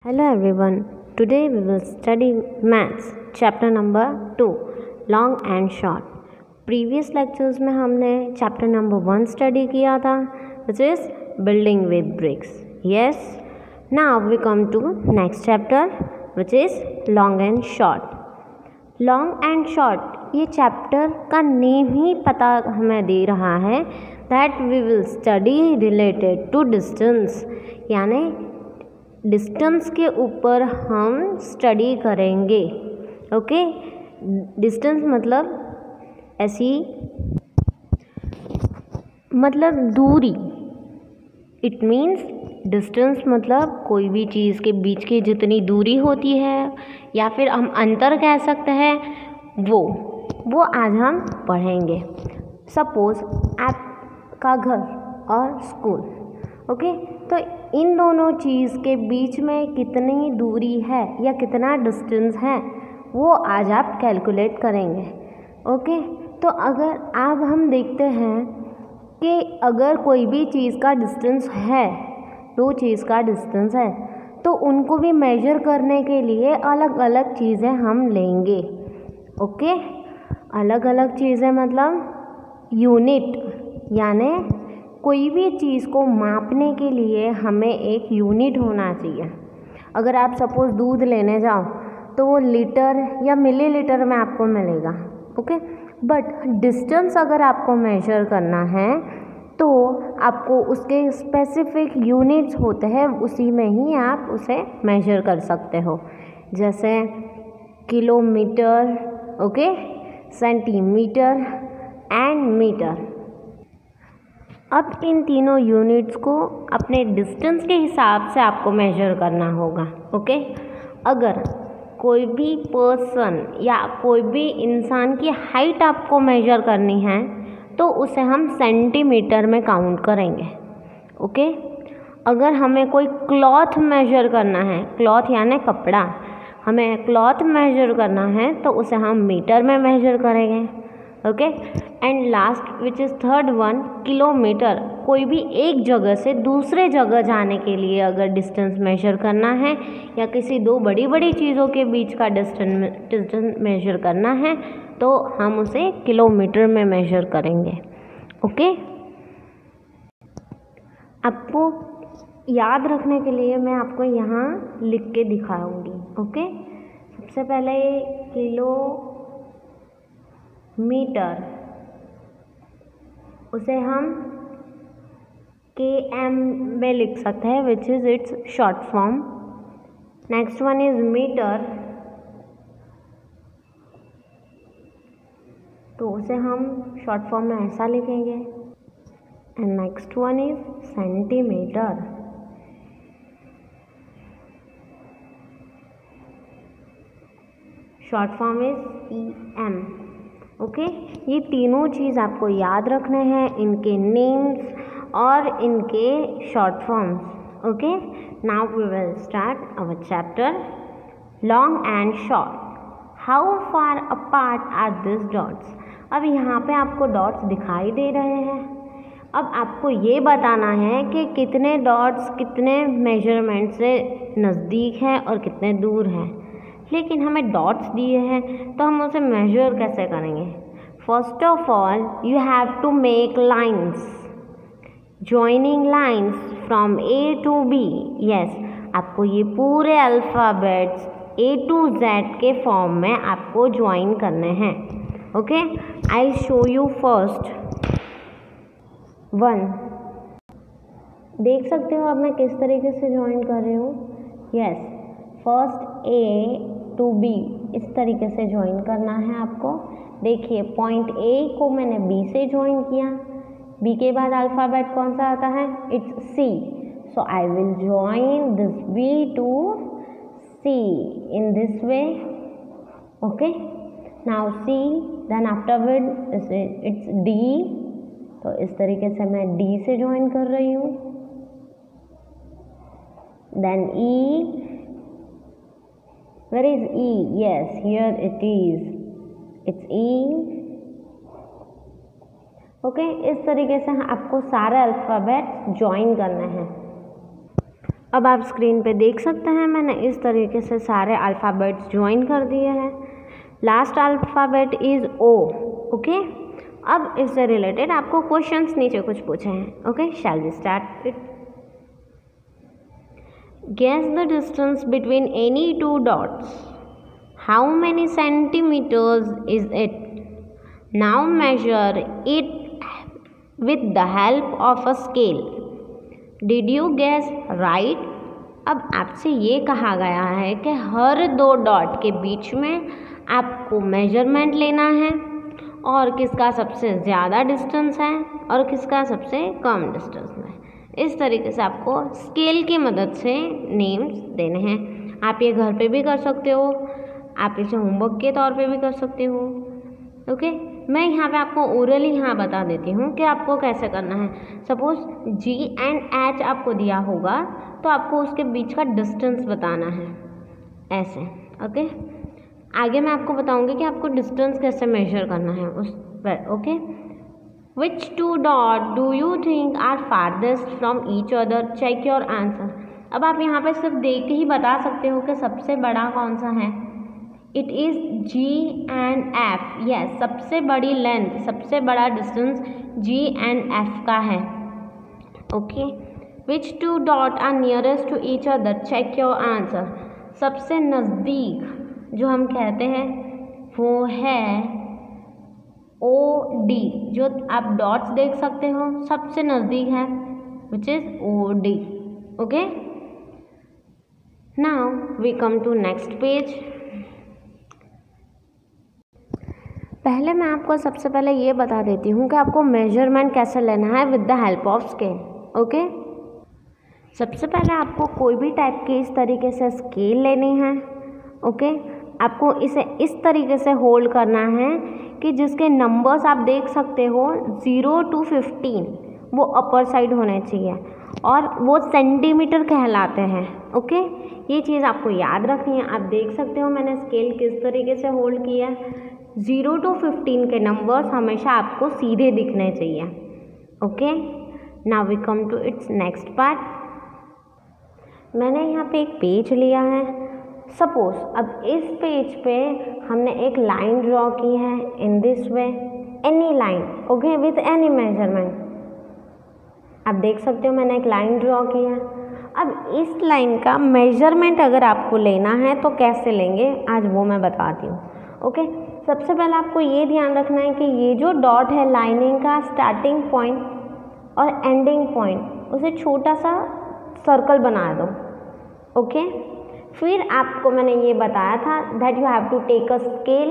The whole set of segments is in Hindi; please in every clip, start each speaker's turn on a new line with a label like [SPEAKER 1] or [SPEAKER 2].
[SPEAKER 1] Hello everyone. Today we will study maths chapter number 2 long and short. Previous lectures में हमने chapter number 1 study किया था which is building with bricks. Yes. Now we come to next chapter which is long and short. Long and short ये chapter का नेम ही पता हमें दे रहा है that we will study related to distance, यानी डिस्टेंस के ऊपर हम स्टडी करेंगे. ओके, डिस्टेंस मतलब ऐसी मतलब दूरी. इट मीन्स डिस्टेंस मतलब कोई भी चीज़ के बीच की जितनी दूरी होती है या फिर हम अंतर कह सकते हैं वो आज हम पढ़ेंगे. सपोज आपका घर और स्कूल. ओके, तो इन दोनों चीज़ के बीच में कितनी दूरी है या कितना डिस्टेंस है वो आज आप कैलकुलेट करेंगे. ओके, तो अगर अब हम देखते हैं कि अगर कोई भी चीज़ का डिस्टेंस है, दो चीज़ का डिस्टेंस है, तो उनको भी मेजर करने के लिए अलग अलग चीज़ें हम लेंगे. ओके, अलग अलग चीज़ें मतलब यूनिट, यानी कोई भी चीज़ को मापने के लिए हमें एक यूनिट होना चाहिए. अगर आप सपोज़ दूध लेने जाओ तो वो लीटर या मिलीलीटर में आपको मिलेगा. ओके, बट डिस्टेंस अगर आपको मेजर करना है तो आपको उसके स्पेसिफिक यूनिट्स होते हैं, उसी में ही आप उसे मेजर कर सकते हो. जैसे kilometre, okay, centimetre and metre. अब इन तीनों यूनिट्स को अपने डिस्टेंस के हिसाब से आपको मेजर करना होगा. ओके, अगर कोई भी पर्सन या कोई भी इंसान की हाइट आपको मेजर करनी है तो उसे हम सेंटीमीटर में काउंट करेंगे. ओके, अगर हमें कोई क्लॉथ मेजर करना है, क्लॉथ यानी कपड़ा, हमें क्लॉथ मेजर करना है तो उसे हम मीटर में मेजर करेंगे. Okay, and last which is third one, kilometre. कोई भी एक जगह से दूसरे जगह जाने के लिए अगर डिस्टेंस मेजर करना है या किसी दो बड़ी बड़ी चीज़ों के बीच का डिस्टेंस मेजर करना है तो हम उसे किलोमीटर में मेजर करेंगे. ओके, आपको याद रखने के लिए मैं आपको यहाँ लिख के दिखाऊंगी. ओके, सबसे पहले मीटर, उसे हम km में लिख सकते हैं which is its short form. Next one is metre, तो उसे हम शॉर्ट फॉर्म में ऐसा लिखेंगे. And next one is centimetre. Short form is em. Okay, ये तीनों चीज़ आपको याद रखने हैं, इनके नेम्स और इनके short forms. Okay, now we will start our chapter long and short. How far apart are this dots. अब यहाँ पे आपको डॉट्स दिखाई दे रहे हैं. अब आपको ये बताना है कि कितने डॉट्स कितने मेजरमेंट से नज़दीक हैं और कितने दूर हैं. लेकिन हमें डॉट्स दिए हैं तो हम उसे मेजर कैसे करेंगे. First of all you have to make lines, joining lines from A to B. Yes, आपको ये पूरे अल्फ़ाबेट्स A to Z के फॉर्म में आपको ज्वाइन करने हैं. Okay, I will show you first one. देख सकते हो अब मैं किस तरीके से ज्वाइन कर रही हूँ. Yes, first A to B इस तरीके से ज्वाइन करना है आपको. देखिए, पॉइंट A को मैंने B से ज्वाइन किया. B के बाद अल्फ़ाबेट कौन सा आता है? It's C. So I will join this B to C in this way. Okay, now C, then afterward it's D. तो इस तरीके से मैं D से ज्वाइन कर रही हूँ. Then E. Where is E? Yes, here it is. It's E. Okay, इस तरीके से आपको सारे अल्फ़ाबेट ज्वाइन करने हैं. अब आप स्क्रीन पे देख सकते हैं मैंने इस तरीके से सारे अल्फ़ाबेट्स ज्वाइन कर दिए हैं। Last alphabet is O. Okay, अब इससे रिलेटेड आपको क्वेश्चंस नीचे कुछ पूछे हैं। Okay, shall we start it. Guess the distance between any two dots. How many centimetres is it? Now measure it with the help of a scale. Did you guess right? अब आपसे ये कहा गया है कि हर दो डॉट के बीच में आपको मेजरमेंट लेना है और किसका सबसे ज़्यादा डिस्टेंस है और किसका सबसे कम डिस्टेंस है। इस तरीके से आपको स्केल की मदद से नेम्स देने हैं। आप ये घर पे भी कर सकते हो, आप इसे होमवर्क के तौर पे भी कर सकते हो। ओके, मैं यहाँ पे आपको ओरली यहाँ बता देती हूँ कि आपको कैसे करना है। सपोज G एंड H आपको दिया होगा तो आपको उसके बीच का डिस्टेंस बताना है ऐसे। ओके, आगे मैं आपको बताऊँगी कि आपको डिस्टेंस कैसे मेजर करना है उस पर। Okay, which two dot do you think are farthest from each other? Check your answer. अब आप यहाँ पे सिर्फ देख के ही बता सकते हो कि सबसे बड़ा कौन सा है। It is G and F। Yes, सबसे बड़ी लेंथ, सबसे बड़ा डिस्टेंस G एंड F का है। Okay, which two dot are nearest to each other? Check your answer. सबसे नज़दीक जो हम कहते हैं वो है OD। जो आप डॉट्स देख सकते हो सबसे नज़दीक है which is OD। Okay, now we come to next page. पहले मैं आपको सबसे पहले ये बता देती हूँ कि आपको मेजरमेंट कैसे लेना है with the help of scale. Okay, सबसे पहले आपको कोई भी टाइप की इस तरीके से स्केल लेनी है। ओके, आपको इसे इस तरीके से होल्ड करना है कि जिसके नंबर्स आप देख सकते हो 0 to 15 वो अपर साइड होने चाहिए और वो सेंटीमीटर कहलाते हैं। ओके, ये चीज़ आपको याद रखनी है। आप देख सकते हो मैंने स्केल किस तरीके से होल्ड किया है। 0 to 15 के नंबर्स हमेशा आपको सीधे दिखने चाहिए। Okay, now we come to its next part. मैंने यहाँ पे एक पेज लिया है। सपोज अब इस पेज पे हमने एक लाइन ड्रॉ की है इन this way, any line. Okay, with any measurement. आप देख सकते हो मैंने एक लाइन ड्रॉ की है। अब इस लाइन का मेजरमेंट अगर आपको लेना है तो कैसे लेंगे आज वो मैं बताती हूँ। ओके, सबसे पहले आपको ये ध्यान रखना है कि ये जो डॉट है लाइनिंग का स्टार्टिंग पॉइंट और एंडिंग पॉइंट उसे छोटा सा सर्कल बना दो। ओके, फिर आपको मैंने ये बताया था that you have to take a scale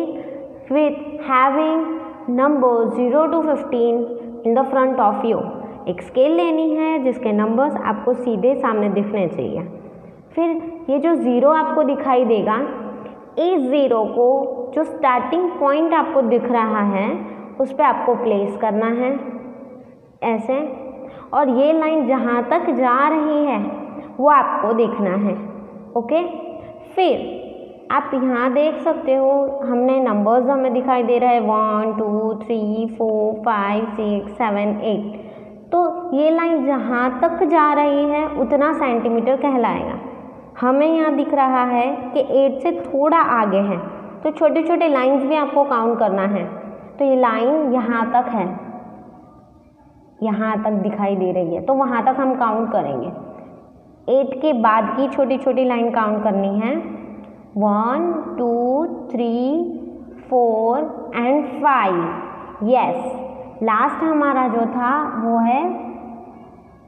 [SPEAKER 1] with having number 0 to 15 in the front of you. एक स्केल लेनी है जिसके नंबर्स आपको सीधे सामने दिखने चाहिए। फिर ये जो 0 आपको दिखाई देगा, इस 0 को जो स्टार्टिंग पॉइंट आपको दिख रहा है उस पर आपको प्लेस करना है ऐसे, और ये लाइन जहाँ तक जा रही है वो आपको देखना है। ओके, फिर आप यहाँ देख सकते हो हमने नंबर्स हमें दिखाई दे रहा है 1 2 3 4 5 6 7 8। तो ये लाइन जहाँ तक जा रही है उतना सेंटीमीटर कहलाएगा। हमें यहाँ दिख रहा है कि 8 से थोड़ा आगे है तो छोटे छोटे लाइंस भी आपको काउंट करना है। तो ये लाइन यहाँ तक है, यहाँ तक दिखाई दे रही है तो वहाँ तक हम काउंट करेंगे। 8 के बाद की छोटी छोटी लाइन काउंट करनी है 1 2 3 4 एंड 5। यस, लास्ट हमारा जो था वो है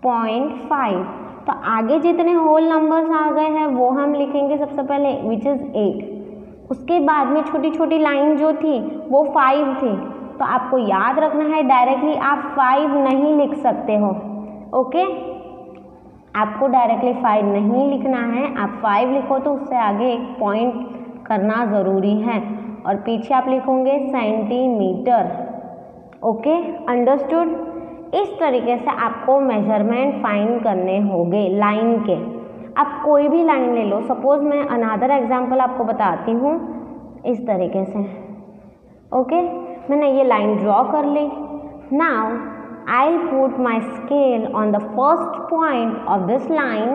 [SPEAKER 1] 0.5। तो आगे जितने होल नंबर्स आ गए हैं वो हम लिखेंगे सबसे पहले विच इज़ 8। उसके बाद में छोटी छोटी लाइन जो थी वो 5 थी। तो आपको याद रखना है डायरेक्टली आप 5 नहीं लिख सकते हो। ओके, आपको डायरेक्टली 5 नहीं लिखना है। आप 5 लिखो तो उससे आगे एक पॉइंट करना ज़रूरी है और पीछे आप लिखोगे सेंटीमीटर। Okay, understood. इस तरीके से आपको मेजरमेंट फाइंड करने होंगे लाइन के। आप कोई भी लाइन ले लो। सपोज मैं अनदर एग्जांपल आपको बताती हूँ इस तरीके से। ओके, मैंने ये लाइन ड्रॉ कर ली। Now I'll put my scale on the first point of this line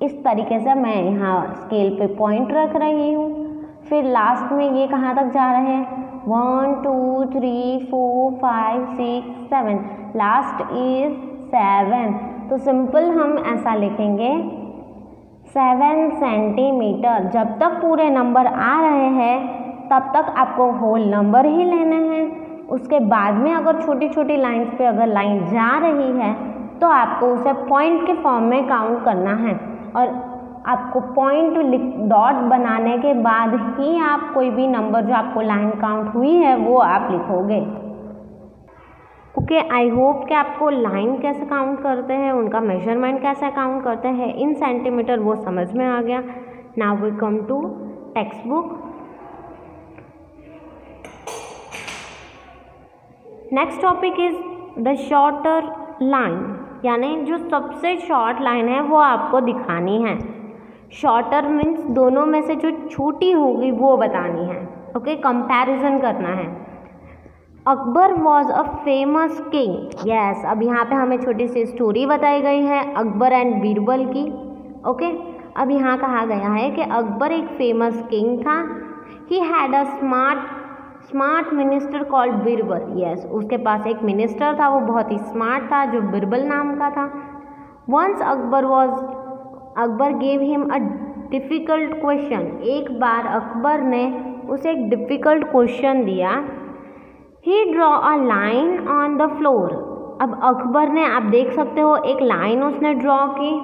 [SPEAKER 1] इस तरीके से मैं यहाँ स्केल पे पॉइंट रख रही हूँ। फिर लास्ट में ये कहाँ तक जा रहे हैं, 1 2 3 4 5 6 7, लास्ट इज 7। तो सिंपल हम ऐसा लिखेंगे 7 सेंटीमीटर। जब तक पूरे नंबर आ रहे हैं तब तक आपको होल नंबर ही लेने हैं। उसके बाद में अगर छोटी छोटी लाइंस पे अगर लाइन जा रही है तो आपको उसे पॉइंट के फॉर्म में काउंट करना है, और आपको पॉइंट डॉट बनाने के बाद ही आप कोई भी नंबर जो आपको लाइन काउंट हुई है वो आप लिखोगे। ओके, आई होप कि आपको लाइन कैसे काउंट करते हैं, उनका मेजरमेंट कैसे काउंट करते हैं इन सेंटीमीटर वो समझ में आ गया। Now we come to textbook. Next topic is the shorter line, यानी जो सबसे शॉर्ट लाइन है वो आपको दिखानी है। शॉर्टर मीन्स दोनों में से जो छोटी होगी वो बतानी है। ओके, कंपैरिजन करना है। Akbar was a famous king. Yes, अब यहाँ पे हमें छोटी सी स्टोरी बताई गई है अकबर एंड बीरबल की। ओके, अब यहाँ कहा गया है कि अकबर एक फेमस किंग था। He had a smart minister called Birbal. Yes, उसके पास एक मिनिस्टर था, वो बहुत ही स्मार्ट था, जो बीरबल नाम का था। Once Akbar gave him a difficult question. एक बार अकबर ने उसे एक डिफ़िकल्ट क्वेश्चन दिया। He draw a line on the floor. अब अकबर ने, आप देख सकते हो, एक लाइन उसने ड्रॉ की।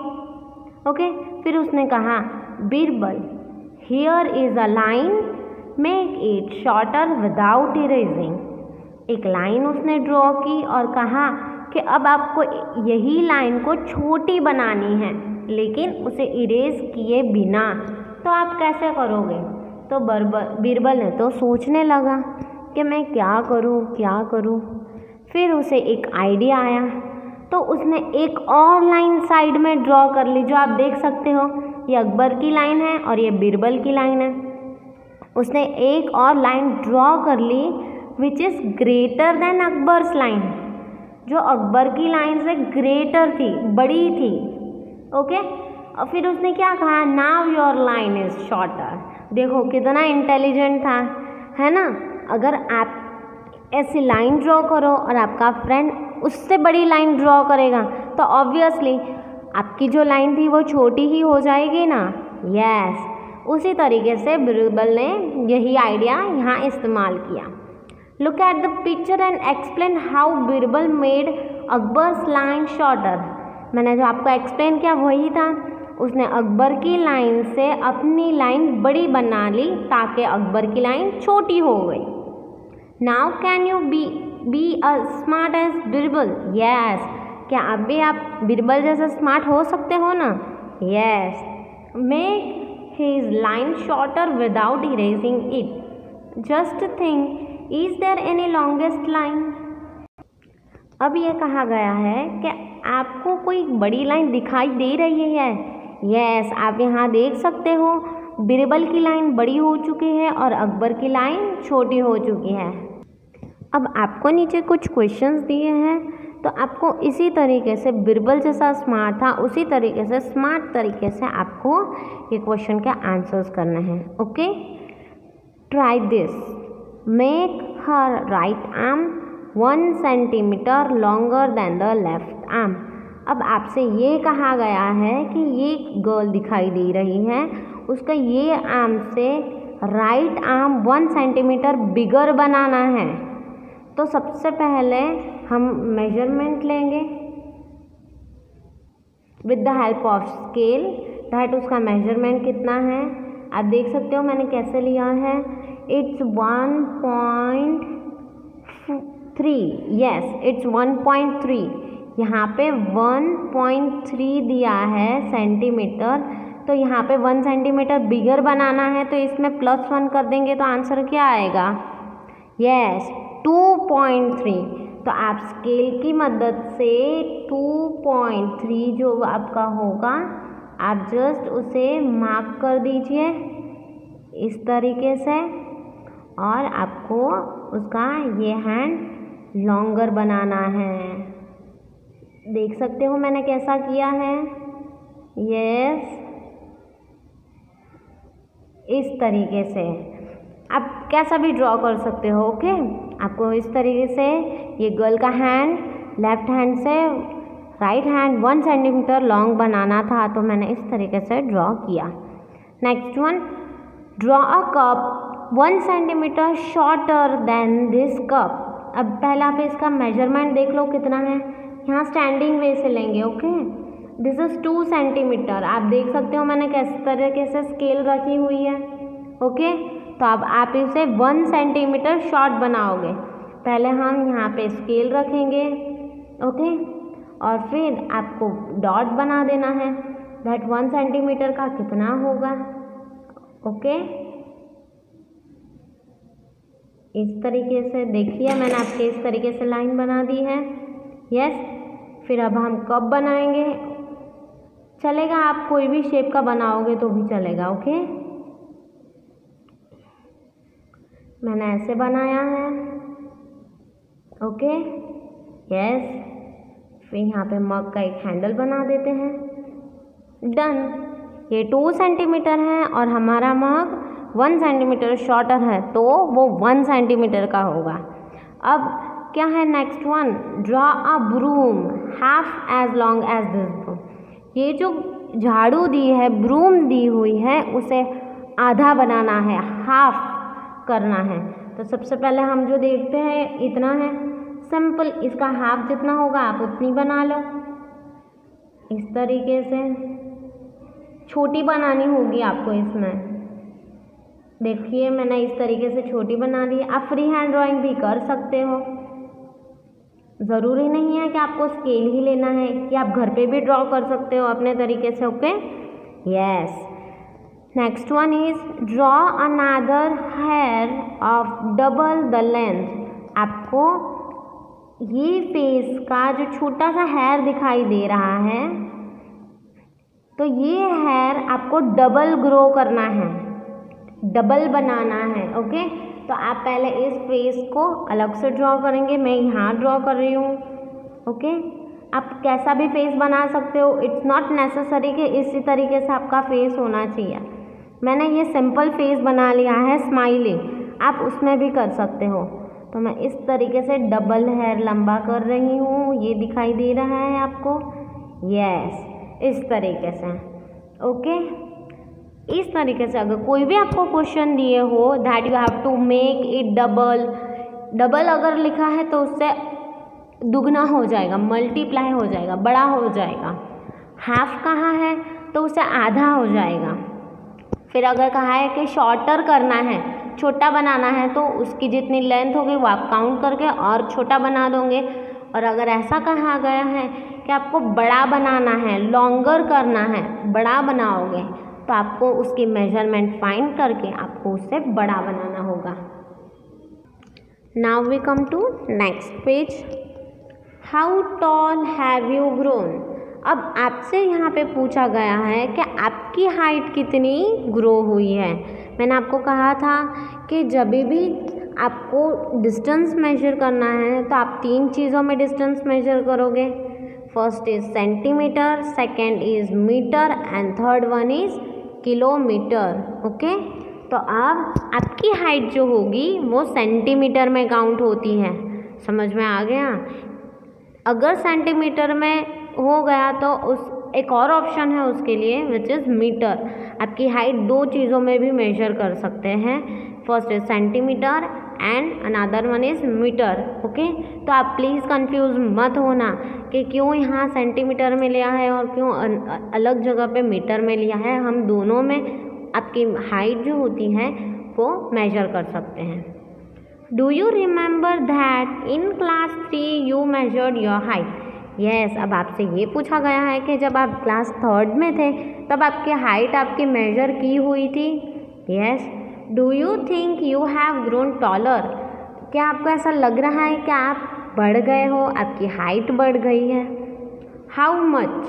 [SPEAKER 1] ओके, फिर उसने कहा Birbal here is a line, make it shorter without erasing. एक लाइन उसने ड्रॉ की और कहा कि अब आपको यही लाइन को छोटी बनानी है, लेकिन उसे इरेज किए बिना। तो आप कैसे करोगे? तो बीरबल ने तो सोचने लगा कि मैं क्या करूं। फिर उसे एक आइडिया आया, तो उसने एक और लाइन साइड में ड्रॉ कर ली, जो आप देख सकते हो। ये अकबर की लाइन है और ये बीरबल की लाइन है। उसने एक और लाइन ड्रॉ कर ली which is greater than Akbar's line, जो अकबर की लाइन से ग्रेटर थी, बड़ी थी। ओके, और फिर उसने क्या कहा, now your line is shorter. देखो कितना इंटेलिजेंट था, है ना। अगर आप ऐसी लाइन ड्रॉ करो और आपका फ्रेंड उससे बड़ी लाइन ड्रॉ करेगा तो ऑब्वियसली आपकी जो लाइन थी वो छोटी ही हो जाएगी ना। यस, उसी तरीके से बीरबल ने यही आइडिया यहाँ इस्तेमाल किया। Look at the picture and explain how Birbal made Akbar's line shorter. मैंने जो आपको एक्सप्लेन किया वही था, उसने अकबर की लाइन से अपनी लाइन बड़ी बना ली ताकि अकबर की लाइन छोटी हो गई। Now can you be a smart as Birbal? Yes, क्या आप बीरबल जैसे स्मार्ट हो सकते हो ना? Yes, make his line shorter without erasing it. Just think, is there any longest line? अब ये कहा गया है कि आपको कोई बड़ी लाइन दिखाई दे रही है। यस, आप यहाँ देख सकते हो बीरबल की लाइन बड़ी हो चुकी है और अकबर की लाइन छोटी हो चुकी है। अब आपको नीचे कुछ क्वेश्चंस दिए हैं, तो आपको इसी तरीके से बीरबल जैसा स्मार्ट था उसी तरीके से स्मार्ट तरीके से आपको ये क्वेश्चन के आंसर्स करने हैं। Okay, try this. Make her right arm 1 centimetre longer than the left arm. अब आपसे ये कहा गया है कि ये गर्ल दिखाई दे रही है, उसका ये आर्म से राइट आर्म 1 सेंटीमीटर बिगर बनाना है। तो सबसे पहले हम मेजरमेंट लेंगे with the help of scale, that उसका मेजरमेंट कितना है आप देख सकते हो मैंने कैसे लिया है। इट्स 1.3। Yes, it's 1.3। यहाँ पे 1.3 दिया है सेंटीमीटर, तो यहाँ पे 1 सेंटीमीटर बिगर बनाना है, तो इसमें +1 कर देंगे तो आंसर क्या आएगा? यस, 2.3। तो आप स्केल की मदद से 2.3 जो आपका होगा आप जस्ट उसे मार्क कर दीजिए इस तरीके से, और आपको उसका ये हैंड लॉन्गर बनाना है। देख सकते हो मैंने कैसा किया है। यस, इस तरीके से आप कैसा भी ड्रॉ कर सकते हो। ओके, आपको इस तरीके से ये गर्ल का हैंड लेफ्ट हैंड से राइट हैंड 1 सेंटीमीटर लॉन्ग बनाना था, तो मैंने इस तरीके से ड्रॉ किया। Next one, draw a cup 1 centimetre shorter than this cup. अब पहले आप इसका मेजरमेंट देख लो कितना है, यहाँ स्टैंडिंग वे से लेंगे। Okay, this is 2 centimetre. आप देख सकते हो मैंने किस तरीके से स्केल रखी हुई है। ओके, तो अब आप इसे 1 सेंटीमीटर शॉर्ट बनाओगे। पहले हम यहाँ पे स्केल रखेंगे। ओके, और फिर आपको डॉट बना देना है, दैट 1 सेंटीमीटर का कितना होगा। ओके, इस तरीके से देखिए मैंने आपके इस तरीके से लाइन बना दी है। यस, फिर अब हम कप बनाएंगे। चलेगा, आप कोई भी शेप का बनाओगे तो भी चलेगा। ओके, मैंने ऐसे बनाया है। ओके, यस, फिर यहाँ पे मग का एक हैंडल बना देते हैं। डन। ये 2 सेंटीमीटर है और हमारा मग 1 सेंटीमीटर शॉर्टर है, तो वो 1 सेंटीमीटर का होगा। अब क्या है next one, draw a broom half as long as this broom. ये जो झाड़ू दी है, ब्रूम दी हुई है, उसे आधा बनाना है, हाफ करना है। तो सबसे पहले हम जो देखते हैं इतना है, सिंपल, इसका हाफ जितना होगा आप उतनी बना लो। इस तरीके से छोटी बनानी होगी आपको इसमें। देखिए मैंने इस तरीके से छोटी बना ली। आप फ्री हैंड ड्राइंग भी कर सकते हो, ज़रूरी नहीं है कि आपको स्केल ही लेना है, कि आप घर पे भी ड्रॉ कर सकते हो अपने तरीके से। Okay, yes. Next one is draw another hair of double the length. आपको ये फेस का जो छोटा सा हेयर दिखाई दे रहा है, तो ये हेयर आपको डबल ग्रो करना है, डबल बनाना है। ओके, तो आप पहले इस फेस को अलग से ड्रॉ करेंगे। मैं यहाँ ड्रॉ कर रही हूँ। ओके, आप कैसा भी फेस बना सकते हो, इट्स नॉट नेसेसरी कि इसी तरीके से आपका फेस होना चाहिए। मैंने ये सिंपल फेस बना लिया है, स्माइलिंग, आप उसमें भी कर सकते हो। तो मैं इस तरीके से डबल हेयर लंबा कर रही हूँ, ये दिखाई दे रहा है आपको। यस, इस तरीके से। ओके, इस तरीके से अगर कोई भी आपको क्वेश्चन दिए हो that you have to make it double, double अगर लिखा है तो उससे दुगना हो जाएगा, मल्टीप्लाई हो जाएगा, बड़ा हो जाएगा। हाफ कहा है तो उसे आधा हो जाएगा। फिर अगर कहा है कि शॉर्टर करना है, छोटा बनाना है, तो उसकी जितनी लेंथ होगी वो आप काउंट करके और छोटा बना दोगे। और अगर ऐसा कहा गया है कि आपको बड़ा बनाना है, लॉन्गर करना है, बड़ा बनाओगे, तो आपको उसकी मेजरमेंट फाइंड करके आपको उससे बड़ा बनाना होगा। Now we come to next page. How tall have you grown. अब आपसे यहाँ पे पूछा गया है कि आपकी हाइट कितनी ग्रो हुई है। मैंने आपको कहा था कि जब भी आपको डिस्टेंस मेजर करना है तो आप 3 चीज़ों में डिस्टेंस मेजर करोगे। First is centimetre, second is metre and third one is kilometre. Okay, तो अब आपकी हाइट जो होगी वो सेंटीमीटर में काउंट होती है। समझ में आ गया। अगर सेंटीमीटर में हो गया तो उस एक और ऑप्शन है उसके लिए, विच इज़ मीटर। आपकी हाइट 2 चीज़ों में भी मेजर कर सकते हैं। First is centimetre and another one is metre. Okay, तो आप प्लीज़ कंफ्यूज मत होना कि क्यों यहाँ सेंटीमीटर में लिया है और क्यों अलग जगह पे मीटर में लिया है। हम दोनों में आपकी हाइट जो होती है वो मेजर कर सकते हैं। Do you remember that in class 3 you measured your height. Yes, अब आपसे ये पूछा गया है कि जब आप क्लास 3rd में थे तब आपकी हाइट आपकी मेजर की हुई थी। Yes, do you think you have grown taller. क्या आपको ऐसा लग रहा है कि आप बढ़ गए हो, आपकी हाइट बढ़ गई है। हाउ मच,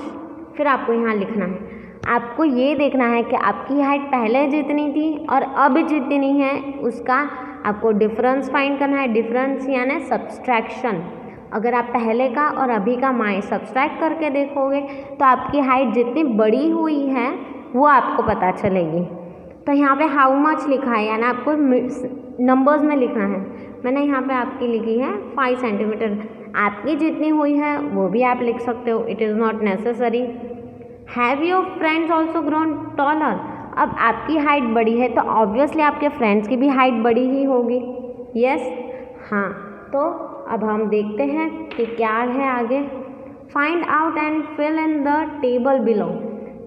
[SPEAKER 1] फिर आपको यहाँ लिखना है। आपको ये देखना है कि आपकी हाइट पहले जितनी थी और अब जितनी है उसका आपको डिफरेंस फाइंड करना है। डिफरेंस यानी सब्सट्रैक्शन। अगर आप पहले का और अभी का मान सब्सट्रैक्ट करके देखोगे तो आपकी हाइट जितनी बड़ी हुई है वो आपको पता चलेगी। तो यहाँ पे हाउ मच लिखा है, यानी आपको नंबर्स में लिखना है। मैंने यहाँ पे आपकी लिखी है 5 सेंटीमीटर, आपकी जितनी हुई है वो भी आप लिख सकते हो, it is not necessary. Have your friends also grown taller, अब आपकी हाइट बड़ी है तो ऑब्वियसली आपके फ्रेंड्स की भी हाइट बड़ी ही होगी, यस हाँ। तो अब हम देखते हैं कि क्या है आगे। Find out and fill in the table below,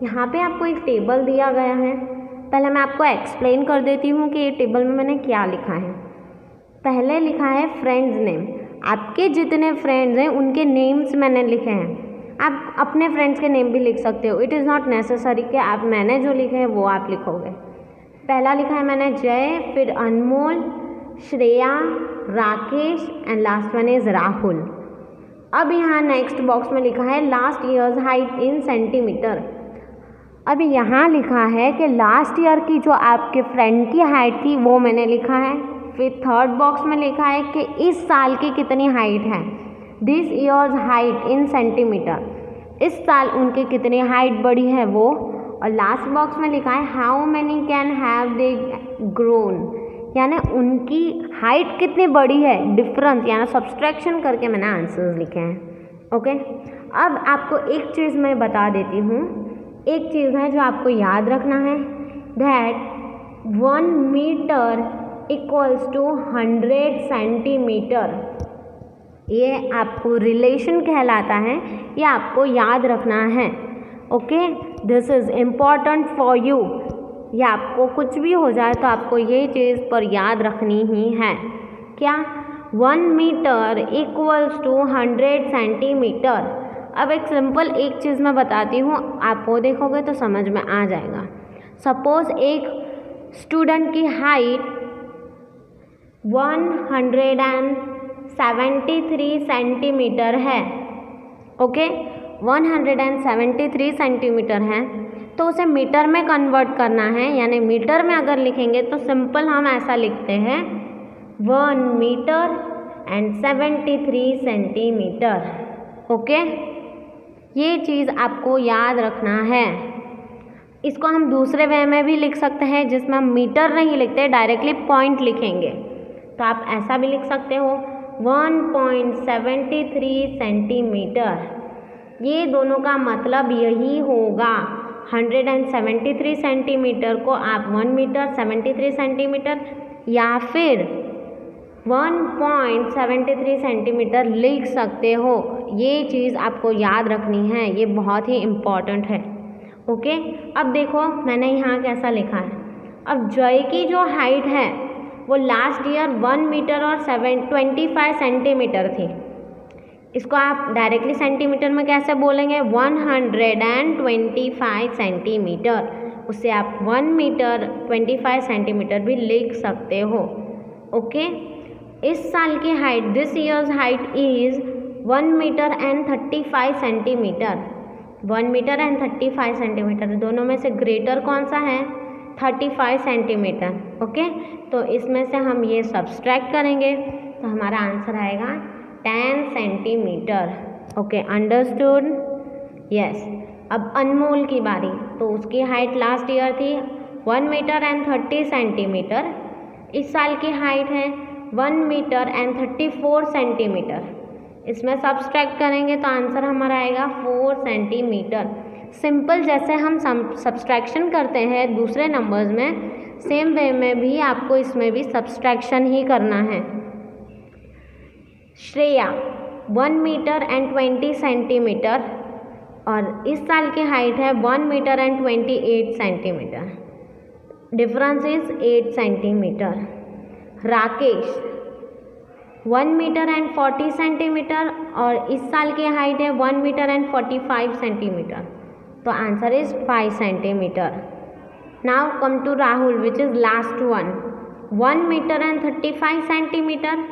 [SPEAKER 1] यहाँ पे आपको एक टेबल दिया गया है। पहले मैं आपको एक्सप्लेन कर देती हूँ कि ये टेबल में मैंने क्या लिखा है। पहले लिखा है फ्रेंड्स नेम, आपके जितने फ्रेंड्स हैं उनके नेम्स मैंने लिखे हैं। आप अपने फ्रेंड्स के नेम भी लिख सकते हो, इट इज़ नॉट नेसेसरी कि आप मैंने जो लिखे हैं वो आप लिखोगे। पहला लिखा है मैंने जय, फिर Anmol, Shreya, Rakesh and last one is Rahul. अब यहाँ नेक्स्ट बॉक्स में लिखा है last year's height in centimetre. अब यहाँ लिखा है कि लास्ट ईयर की जो आपके फ्रेंड की हाइट थी वो मैंने लिखा है। फिर थर्ड बॉक्स में लिखा है कि इस साल की कितनी हाइट है, this year's height in centimetre, इस साल उनकी कितनी हाइट बढ़ी है वो। और लास्ट बॉक्स में लिखा है how many can have they grown, यानी उनकी हाइट कितनी बड़ी है, डिफरेंस यानी सब्सट्रैक्शन करके मैंने आंसर्स लिखे हैं। ओके, अब आपको एक चीज़ मैं बता देती हूँ, एक चीज़ है जो आपको याद रखना है, that 1 metre equals to 100 centimetre. ये आपको रिलेशन कहलाता है, ये आपको याद रखना है। Okay, this is important for you. ये आपको कुछ भी हो जाए तो आपको ये चीज़ पर याद रखनी ही है। क्या 1 मीटर इक्वल्स टू 100 सेंटीमीटर। अब एक सिंपल एक चीज़ मैं बताती हूँ, आप वो देखोगे तो समझ में आ जाएगा। सपोज़ एक स्टूडेंट की हाइट 173 सेंटीमीटर है। ओके, 173 सेंटीमीटर है तो उसे मीटर में कन्वर्ट करना है, यानी मीटर में अगर लिखेंगे तो सिंपल हम ऐसा लिखते हैं 1 मीटर एंड 73 सेंटीमीटर। ओके, ये चीज़ आपको याद रखना है। इसको हम दूसरे वे में भी लिख सकते हैं जिसमें हम मीटर नहीं लिखते, डायरेक्टली पॉइंट लिखेंगे। तो आप ऐसा भी लिख सकते हो 1.73 सेंटीमीटर। ये दोनों का मतलब यही होगा, 173 सेंटीमीटर को आप 1 मीटर 73 सेंटीमीटर या फिर 1.73 सेंटीमीटर लिख सकते हो। ये चीज़ आपको याद रखनी है, ये बहुत ही इम्पॉर्टेंट है। ओके, अब देखो मैंने यहाँ कैसा लिखा है। अब जय की जो हाइट है वो लास्ट ईयर 1 मीटर और 25 सेंटीमीटर थी। इसको आप डायरेक्टली सेंटीमीटर में कैसे बोलेंगे, 125 सेंटीमीटर, उससे आप 1 मीटर 25 सेंटीमीटर भी लिख सकते हो। ओके, इस साल की height, this year's height is 1 metre and 35 centimetre. 1 metre and 35 centimetre दोनों में से ग्रेटर कौन सा है, 35 सेंटीमीटर। ओके, तो इसमें से हम ये सब्सट्रैक्ट करेंगे तो हमारा आंसर आएगा 10 सेंटीमीटर। Okay, understood, yes. अब अनमोल की बारी, तो उसकी हाइट लास्ट ईयर थी 1 मीटर एंड 30 सेंटीमीटर। इस साल की हाइट है 1 मीटर एंड 34 सेंटीमीटर। इसमें सब्सट्रैक्ट करेंगे तो आंसर हमारा आएगा 4 सेंटीमीटर। सिंपल जैसे हम सब्सट्रैक्शन करते हैं दूसरे नंबर्स में, सेम वे में भी आपको इसमें भी सब्सट्रैक्शन ही करना है। श्रेया 1 मीटर एंड 20 सेंटीमीटर और इस साल की हाइट है 1 metre and 28 centimetre, difference is 8 centimetre. Rakesh 1 metre and 40 centimetre और इस साल की हाइट है 1 मीटर एंड 45 सेंटीमीटर, तो answer is 5 centimetre. Now come to Rahul which is last one, 1 metre and 35 centimetre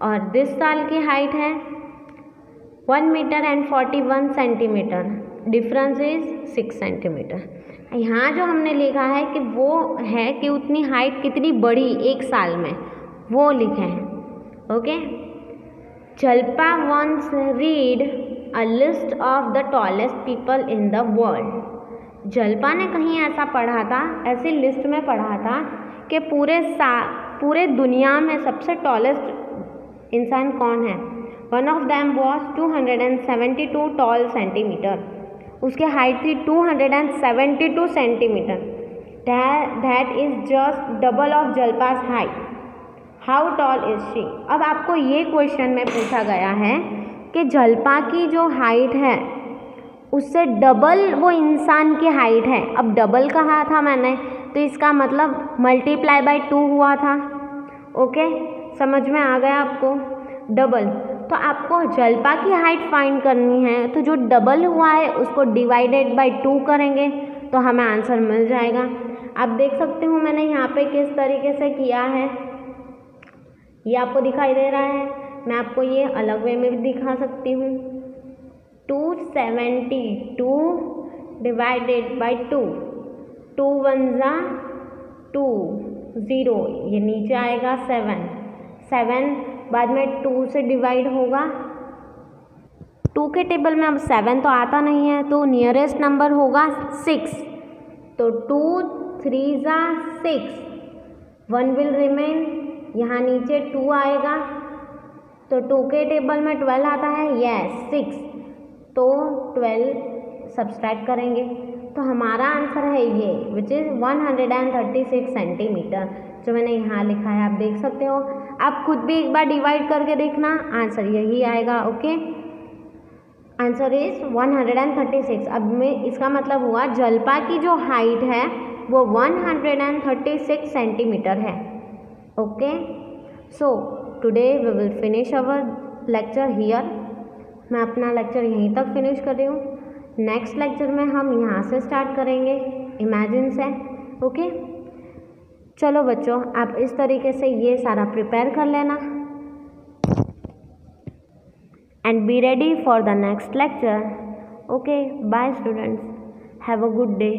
[SPEAKER 1] और दिस साल की हाइट है 1 metre and 41 centimetre, difference is 6 centimetre. यहाँ जो हमने लिखा है कि वो है कि उतनी हाइट कितनी बड़ी एक साल में, वो लिखे हैं। Okay, Jalpa once read a list of the tallest people in the world. Jalpa ने कहीं ऐसा पढ़ा था, ऐसी लिस्ट में पढ़ा था कि पूरे दुनिया में सबसे टॉलेस्ट इंसान कौन है। One of them was 272 tall centimetre. उसकी हाइट थी 272 centimetre. That is just double of Jalpa's height. How tall is she. अब आपको ये क्वेश्चन में पूछा गया है कि जलपा की जो हाइट है उससे डबल वो इंसान की हाइट है। अब डबल कहा था मैंने, तो इसका मतलब मल्टीप्लाई बाय 2 हुआ था। ओके, समझ में आ गया आपको। डबल, तो आपको जलपा की हाइट फाइंड करनी है, तो जो डबल हुआ है उसको डिवाइडेड बाय 2 करेंगे तो हमें आंसर मिल जाएगा। आप देख सकते हो मैंने यहाँ पे किस तरीके से किया है, ये आपको दिखाई दे रहा है। मैं आपको ये अलग वे में भी दिखा सकती हूँ। 272 डिवाइडेड बाई 2, 2 1 जा 2, 0, ये नीचे आएगा 7, 7 बाद में 2 से डिवाइड होगा। 2 के टेबल में अब 7 तो आता नहीं है, तो नियरेस्ट नंबर होगा 6, तो 2 3 जा 6, 1 विल रिमेन, यहाँ नीचे 2 आएगा, तो 2 के टेबल में 12 आता है, यस 6, तो 12 सब्सट्रैक्ट करेंगे तो हमारा आंसर है ये, विच इज़ 136 सेंटीमीटर, जो मैंने यहाँ लिखा है। आप देख सकते हो, आप खुद भी एक बार डिवाइड करके देखना, आंसर यही आएगा। Okay, answer is 136। अब में इसका मतलब हुआ जलपा की जो हाइट है वो 136 सेंटीमीटर है। Okay, so today we will finish our lecture here. मैं अपना लेक्चर यहीं तक फिनिश कर रही हूँ। नेक्स्ट लेक्चर में हम यहाँ से स्टार्ट करेंगे, इमेजिन से। ओके, चलो बच्चों, आप इस तरीके से ये सारा प्रिपेयर कर लेना and be ready for the next lecture. Okay, bye students, have a good day.